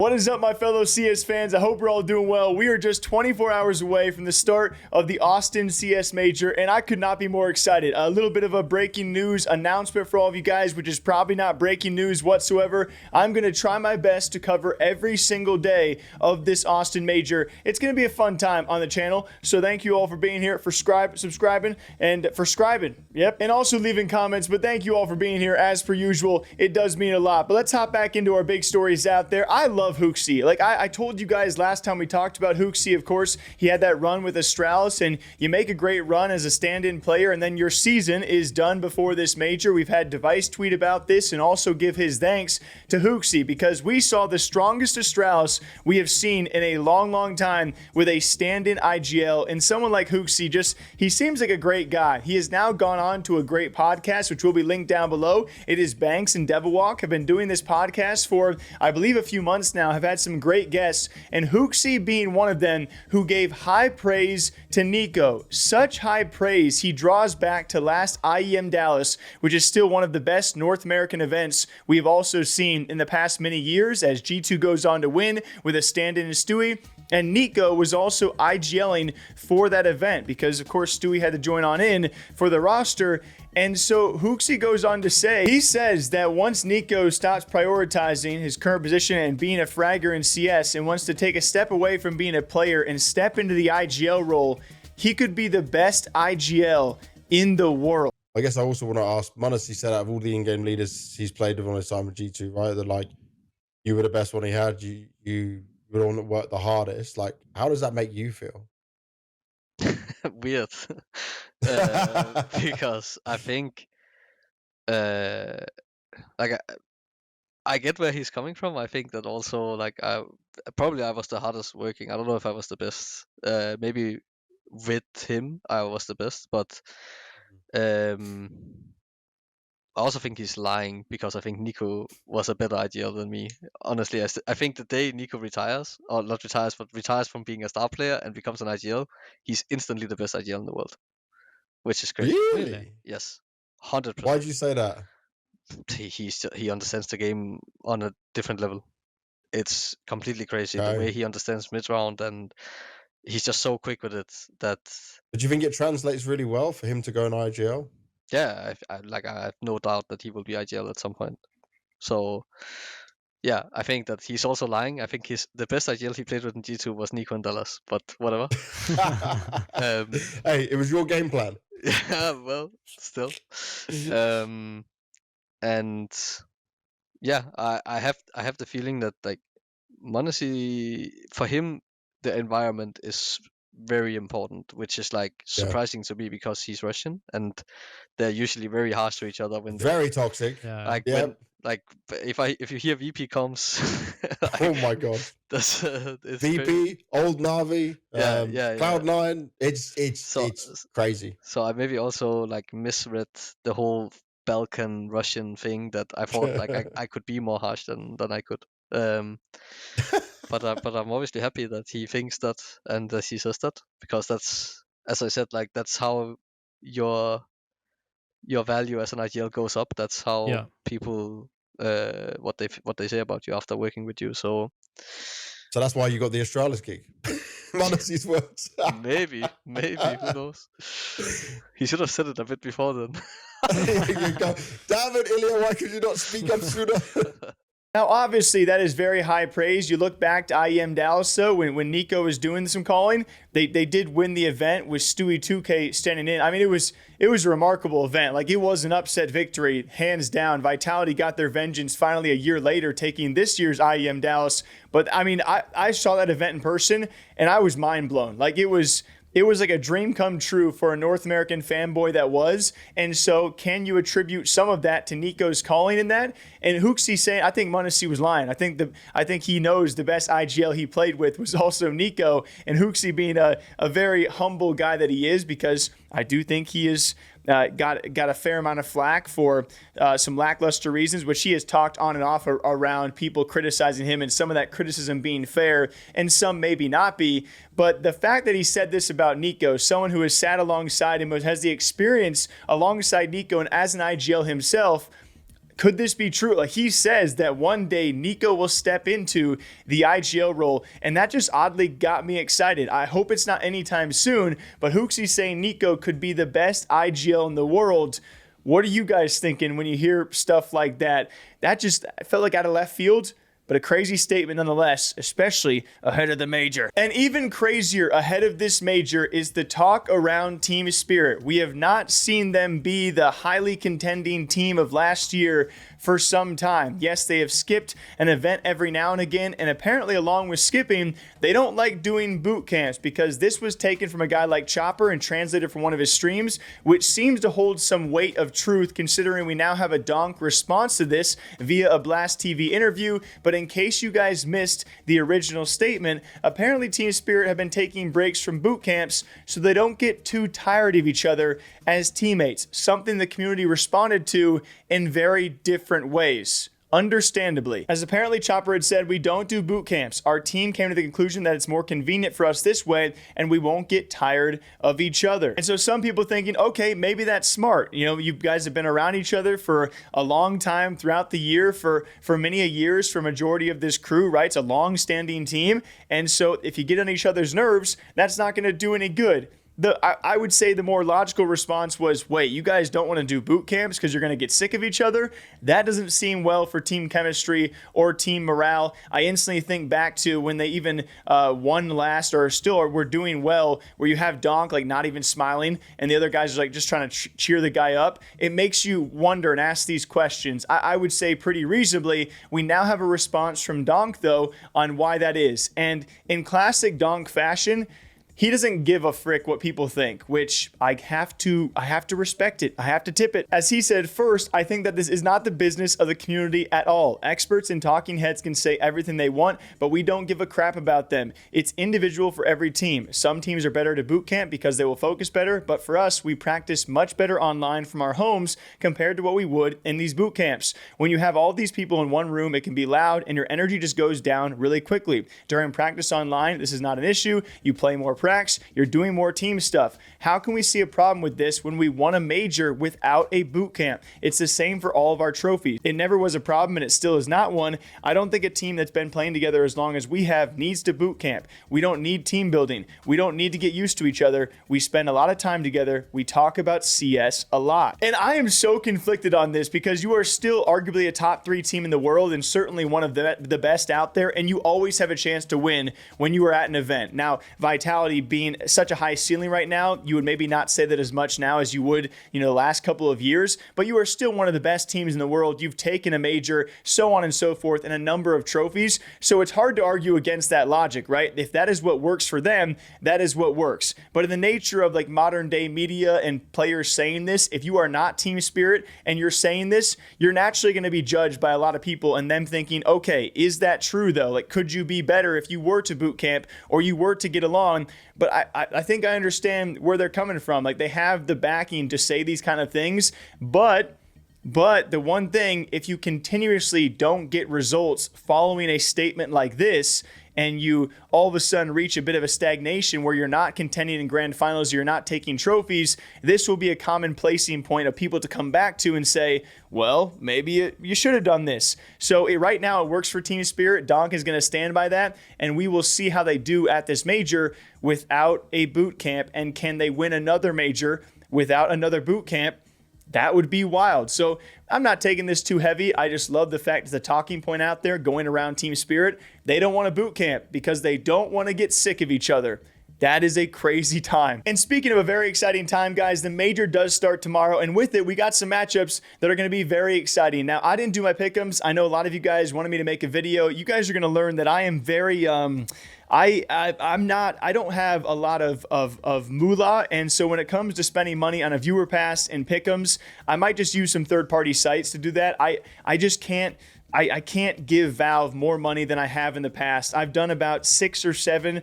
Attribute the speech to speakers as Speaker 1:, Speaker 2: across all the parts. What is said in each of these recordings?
Speaker 1: What is up, my fellow CS fans? I hope you're all doing well. We are just 24 hours away from the start of the Austin CS Major, and I could not be more excited. A little bit of a breaking news announcement for all of you guys, which is probably not breaking news whatsoever. I'm going to try my best to cover every single day of this Austin Major. It's going to be a fun time on the channel, so thank you all for being here, for subscribing, and for scribing. Yep, and also leaving comments, but thank you all for being here as per usual. It does mean a lot. But let's hop back into our big stories out there. I love HooXi. Like I told you guys last time we talked about HooXi, of course, he had that run with Astralis, and you make a great run as a stand-in player, and then your season is done before this major. We've had Device tweet about this and also give his thanks to HooXi because we saw the strongest Astralis we have seen in a long, long time with a stand-in IGL, and someone like HooXi, he seems like a great guy. He has now gone on to a great podcast, which will be linked down below. It is Banks and Devilwalk have been doing this podcast for, I believe, a few months now, have had some great guests, and HooXi being one of them who gave high praise to NiKo. Such high praise, he draws back to last IEM Dallas, which is still one of the best North American events we have also seen in the past many years, as G2 goes on to win with a stand-in in Stewie. And NiKo was also IGLing for that event because, of course, Stewie had to join on in for the roster. And so HooXi goes on to say, he says that once NiKo stops prioritizing his current position and being a fragger in CS and wants to take a step away from being a player and step into the IGL role, he could be the best IGL in the world.
Speaker 2: I guess I also want to ask, Munacy said out of all the in-game leaders he's played with on his time with G2, right, that like you were the best one he had, you were the one that worked the hardest. Like, how does that make you feel?
Speaker 3: Weird. Because I think like I get where he's coming from. I think that also like I was the hardest working. I don't know if I was the best. Maybe with him I was the best, but I also think he's lying because I think NiKo was a better IGL than me. Honestly, I think the day NiKo retires, or not retires, but retires from being a star player and becomes an IGL, he's instantly the best IGL in the world, which is crazy.
Speaker 2: Really?
Speaker 3: Yes, 100%.
Speaker 2: Why'd you say that?
Speaker 3: He understands the game on a different level. It's completely crazy
Speaker 2: Okay.
Speaker 3: the way he understands mid round, and he's just so quick with it that.
Speaker 2: But do you think it translates really well for him to go in IGL?
Speaker 3: Yeah, I have no doubt that he will be IGL at some point. So, yeah, I think that he's also lying. I think the best IGL he played with in G2 was NiKo and Dallas, but whatever.
Speaker 2: Hey, it was your game plan.
Speaker 3: Yeah, well, still. And yeah, I have the feeling that like Munacy, for him, the environment is very important, which is like surprising to me because he's Russian and they're usually very harsh to each other when
Speaker 2: very toxic.
Speaker 3: Like
Speaker 2: when
Speaker 3: if you hear VP comes, like,
Speaker 2: oh my god,
Speaker 3: that's
Speaker 2: VP,
Speaker 3: crazy.
Speaker 2: old Navi, Cloud9, it's crazy.
Speaker 3: So I maybe also like misread the whole Balkan Russian thing that I thought like I could be more harsh than I could. But I'm obviously happy that he thinks that and that he says that, because that's, as I said, like that's how your value as an IGL goes up. That's how people what they say about you after working with you. So
Speaker 2: that's why you got the Astralis gig. Munacy's words.
Speaker 3: maybe who knows? He should have said it a bit before then.
Speaker 2: Damn it, Ilya, why could you not speak up sooner?
Speaker 1: Now, obviously, that is very high praise. You look back to IEM Dallas, though, when NiKo was doing some calling, they did win the event with Stewie 2K standing in. I mean, it was a remarkable event. Like, it was an upset victory, hands down. Vitality got their vengeance finally a year later, taking this year's IEM Dallas. But, I mean, I saw that event in person, and I was mind blown. Like, it was like a dream come true for a North American fanboy that was. And so can you attribute some of that to NiKo's calling in that? And HooXi saying, I think Munacy was lying. I think he knows the best IGL he played with was also NiKo, and HooXi being a very humble guy that he is, because I do think he is got a fair amount of flack for some lackluster reasons, which he has talked on and off around people criticizing him, and some of that criticism being fair and some maybe not be. But the fact that he said this about NiKo, someone who has sat alongside him, has the experience alongside NiKo and as an IGL himself, could this be true? Like, he says that one day NiKo will step into the IGL role, and that just oddly got me excited. I hope it's not anytime soon, but HooXi saying NiKo could be the best IGL in the world. What are you guys thinking when you hear stuff like that? That just felt like out of left field, but a crazy statement nonetheless, especially ahead of the major. And even crazier ahead of this major is the talk around Team Spirit. We have not seen them be the highly contending team of last year for some time. Yes, they have skipped an event every now and again, and apparently along with skipping, they don't like doing boot camps, because this was taken from a guy like Chopper and translated from one of his streams, which seems to hold some weight of truth considering we now have a Donk response to this via a Blast TV interview. But in case you guys missed the original statement, apparently Team Spirit have been taking breaks from boot camps so they don't get too tired of each other as teammates, something the community responded to in very different ways. Understandably, as apparently Chopper had said, we don't do boot camps. Our team came to the conclusion that it's more convenient for us this way, and we won't get tired of each other. And so some people thinking, okay, maybe that's smart. You know, you guys have been around each other for a long time throughout the year, for many a years, for majority of this crew, right? It's a long-standing team, and so if you get on each other's nerves, that's not going to do any good. I would say the more logical response was, wait, you guys don't want to do boot camps because you're going to get sick of each other? That doesn't seem well for team chemistry or team morale. I instantly think back to when they even won last, or still were doing well, where you have Donk like not even smiling and the other guys are like just trying to cheer the guy up. It makes you wonder and ask these questions. I would say pretty reasonably, we now have a response from Donk though on why that is. And in classic Donk fashion, he doesn't give a frick what people think, which I have to respect it. I have to tip it. As he said, first, I think that this is not the business of the community at all. Experts and talking heads can say everything they want, but we don't give a crap about them. It's individual for every team. Some teams are better to boot camp because they will focus better, but for us, we practice much better online from our homes compared to what we would in these boot camps. When you have all these people in one room, it can be loud and your energy just goes down really quickly. During practice online, this is not an issue. You play more practice. You're doing more team stuff. How can we see a problem with this when we won a major without a boot camp? It's the same for all of our trophies. It never was a problem and it still is not one. I don't think a team that's been playing together as long as we have needs to boot camp. We don't need team building. We don't need to get used to each other. We spend a lot of time together. We talk about CS a lot. And I am so conflicted on this because you are still arguably a top 3 team in the world and certainly one of the best out there, and you always have a chance to win when you are at an event. Now, Vitality being such a high ceiling right now, you would maybe not say that as much now as you would, the last couple of years, but you are still one of the best teams in the world. You've taken a major, so on and so forth, and a number of trophies. So it's hard to argue against that logic, right? If that is what works for them, that is what works. But in the nature of like modern day media and players saying this, if you are not Team Spirit and you're saying this, you're naturally going to be judged by a lot of people and them thinking, okay, is that true though? Like, could you be better if you were to boot camp or you were to get along? But I think I understand where they're coming from. Like, they have the backing to say these kind of things, but the one thing, if you continuously don't get results following a statement like this, and you all of a sudden reach a bit of a stagnation where you're not contending in grand finals, you're not taking trophies, this will be a common placing point of people to come back to and say, well, maybe you should have done this. So right now it works for Team Spirit. Donk is going to stand by that, and we will see how they do at this major without a boot camp, and can they win another major without another boot camp? That would be wild. So I'm not taking this too heavy. I just love the fact that the talking point out there going around Team Spirit, they don't want to boot camp because they don't want to get sick of each other. That is a crazy time. And speaking of a very exciting time, guys, the major does start tomorrow. And with it, we got some matchups that are going to be very exciting. Now, I didn't do my pick'ems. I know a lot of you guys wanted me to make a video. You guys are going to learn that I am very, I don't have a lot of moolah, and so when it comes to spending money on a viewer pass and pick'ems, I might just use some third-party sites to do that. I just can't I can't give Valve more money than I have in the past. I've done about 6 or 7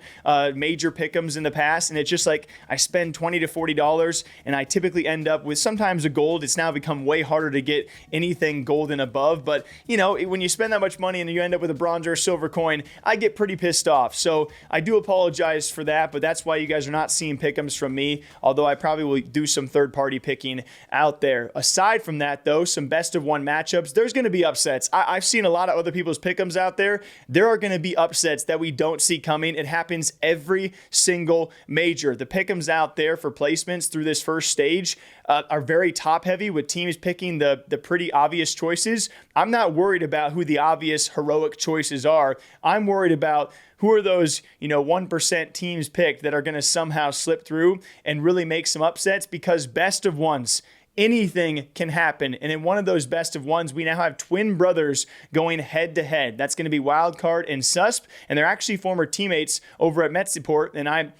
Speaker 1: major pick'ems in the past, and it's just like I spend $20 to $40, and I typically end up with sometimes a gold. It's now become way harder to get anything gold and above, but you know, when you spend that much money and you end up with a bronze or a silver coin, I get pretty pissed off. So I do apologize for that, but that's why you guys are not seeing pick'ems from me, although I probably will do some third-party picking out there. Aside from that, though, some best of 1 matchups, there's going to be upsets. I've seen a lot of other people's pick'ems out there. There are going to be upsets that we don't see coming. It happens every single major. The pick'ems out there for placements through this first stage are very top-heavy, with teams picking the pretty obvious choices. I'm not worried about who the obvious heroic choices are. I'm worried about who are those, 1% teams picked that are going to somehow slip through and really make some upsets, because best of ones, anything can happen. And in one of those best of ones, we now have twin brothers going head to head. That's going to be Wildcard and Susp, and they're actually former teammates over at Metsiport. And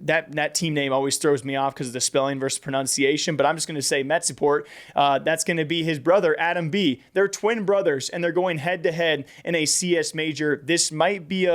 Speaker 1: that team name always throws me off because of the spelling versus pronunciation, but I'm just going to say Metsiport. That's going to be his brother, Adam B. They're twin brothers, and they're going head to head in a CS major. This might be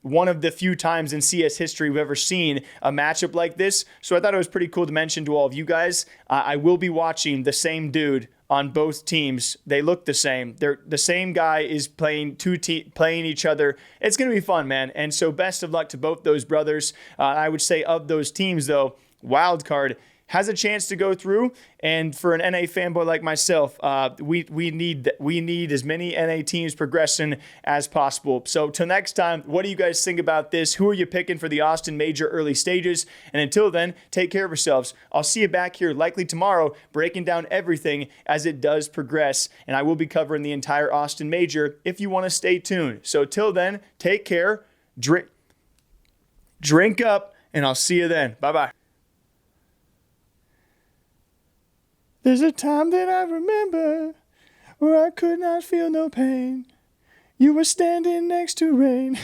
Speaker 1: one of the few times in CS history we've ever seen a matchup like this. So I thought it was pretty cool to mention to all of you guys. I will be watching the same dude on both teams. They look the same. The same guy is playing playing each other. It's going to be fun, man. And so best of luck to both those brothers. I would say of those teams, though, Wildcard has a chance to go through, and for an NA fanboy like myself, we need as many NA teams progressing as possible. So till next time, what do you guys think about this? Who are you picking for the Austin Major early stages? And until then, take care of yourselves. I'll see you back here likely tomorrow, breaking down everything as it does progress, and I will be covering the entire Austin Major if you want to stay tuned. So till then, take care, drink up, and I'll see you then. Bye-bye. There's a time that I remember where I could not feel no pain. You were standing next to rain.